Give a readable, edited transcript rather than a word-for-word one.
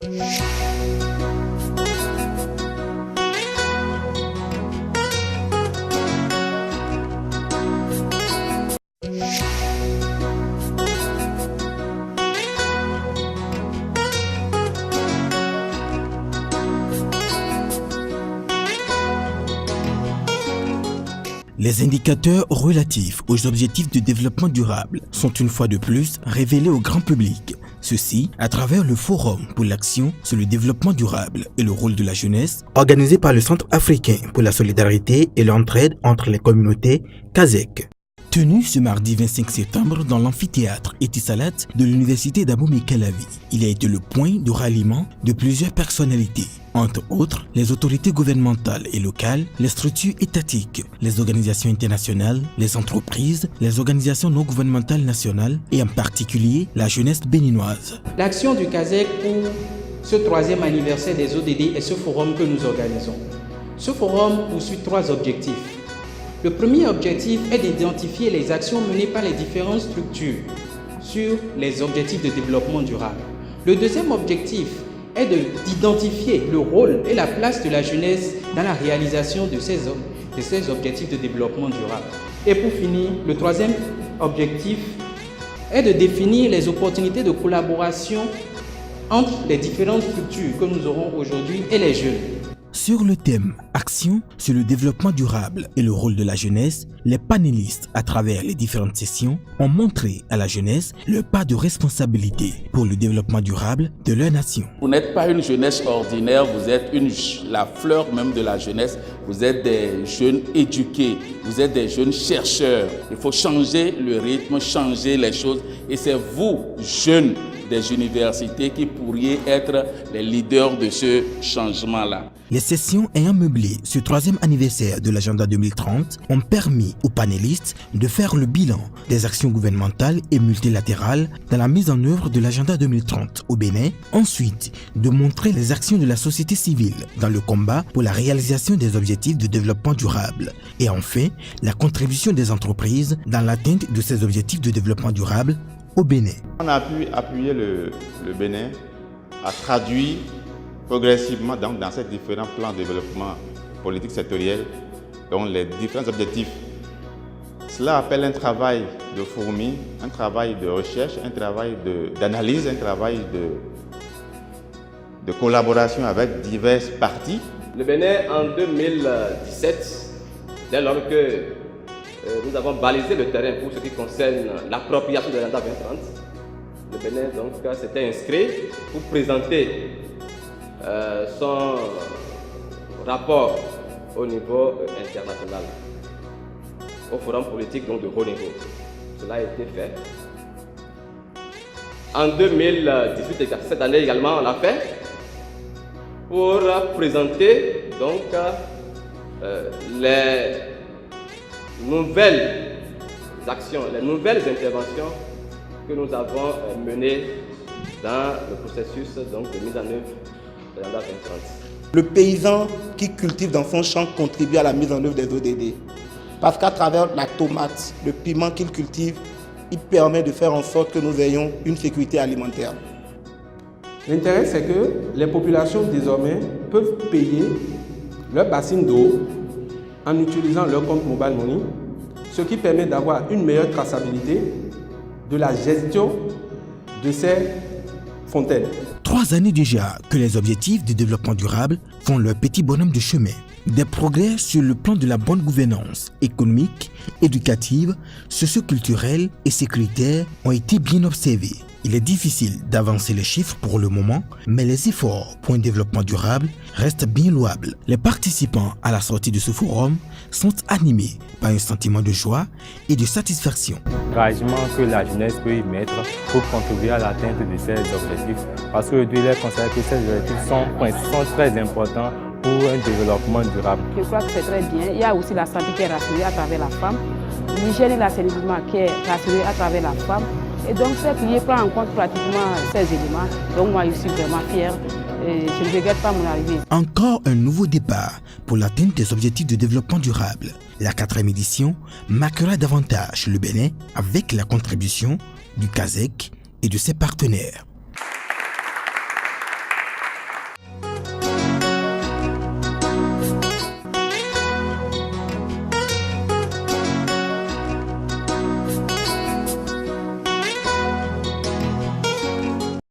Les indicateurs relatifs aux objectifs de développement durable sont une fois de plus révélés au grand public. Ceci à travers le Forum pour l'action sur le développement durable et le rôle de la jeunesse, organisé par le Centre africain pour la solidarité et l'entraide entre les communautés, CASEC. Tenu ce mardi 25 septembre dans l'amphithéâtre Etisalat de l'université d'Abomey-Calavi, il a été le point de ralliement de plusieurs personnalités, entre autres les autorités gouvernementales et locales, les structures étatiques, les organisations internationales, les entreprises, les organisations non gouvernementales nationales et en particulier la jeunesse béninoise. L'action du CASEC pour ce 3e anniversaire des ODD est ce forum que nous organisons. Ce forum poursuit 3 objectifs. Le premier objectif est d'identifier les actions menées par les différentes structures sur les objectifs de développement durable. Le deuxième objectif est d'identifier le rôle et la place de la jeunesse dans la réalisation de ces objectifs de développement durable. Et pour finir, le troisième objectif est de définir les opportunités de collaboration entre les différentes structures que nous aurons aujourd'hui et les jeunes. Sur le thème « Action sur le développement durable et le rôle de la jeunesse », les panélistes, à travers les différentes sessions, ont montré à la jeunesse le pas de responsabilité pour le développement durable de leur nation. Vous n'êtes pas une jeunesse ordinaire, vous êtes la fleur même de la jeunesse. Vous êtes des jeunes éduqués, vous êtes des jeunes chercheurs. Il faut changer le rythme, changer les choses. Et c'est vous, jeunes des universités, qui pourriez être les leaders de ce changement-là. Les sessions ayant meublé ce 3e anniversaire de l'agenda 2030 ont permis aux panélistes de faire le bilan des actions gouvernementales et multilatérales dans la mise en œuvre de l'agenda 2030 au Bénin, ensuite de montrer les actions de la société civile dans le combat pour la réalisation des objectifs de développement durable et enfin la contribution des entreprises dans l'atteinte de ces objectifs de développement durable au Bénin. On a pu appuyer le Bénin à traduire progressivement dans ces différents plans de développement politique sectoriel, dont les différents objectifs. Cela appelle un travail de fourmi, un travail de recherche, un travail d'analyse, un travail de collaboration avec diverses parties. Le Bénin, en 2017, dès lors que nous avons balisé le terrain pour ce qui concerne l'appropriation de l'agenda 2030, le Bénin s'était inscrit pour présenter son rapport au niveau international, au forum politique de haut niveau. Cela a été fait. En 2018, cette année également, on l'a fait pour présenter les nouvelles actions, les nouvelles interventions que nous avons menées dans le processus de mise en œuvre de l'agenda 2030. Le paysan qui cultive dans son champ contribue à la mise en œuvre des ODD. Parce qu'à travers la tomate, le piment qu'il cultive, il permet de faire en sorte que nous ayons une sécurité alimentaire. L'intérêt, c'est que les populations désormais peuvent payer leur bassine d'eau en utilisant leur compte Mobile Money, ce qui permet d'avoir une meilleure traçabilité de la gestion de ces fontaines. 3 années déjà que les objectifs de développement durable font leur petit bonhomme de chemin. Des progrès sur le plan de la bonne gouvernance économique, éducative, socio-culturelle et sécuritaire ont été bien observés. Il est difficile d'avancer les chiffres pour le moment, mais les efforts pour un développement durable restent bien louables. Les participants à la sortie de ce forum sont animés par un sentiment de joie et de satisfaction. L'engagement que la jeunesse peut y mettre pour contribuer à l'atteinte de ces objectifs, parce qu'aujourd'hui, il est considéré que ces objectifs sont très importants pour un développement durable. Je crois que c'est très bien. Il y a aussi la santé qui est rassurée à travers la femme, l'hygiène et l'assainissement qui est rassurée à travers la femme. Et donc, ce pilier prend en compte pratiquement ces éléments. Donc, moi, je suis vraiment fière et je ne regrette pas mon arrivée. Encore un nouveau départ pour l'atteinte des objectifs de développement durable. La 4e édition marquera davantage le Bénin avec la contribution du CASEC et de ses partenaires.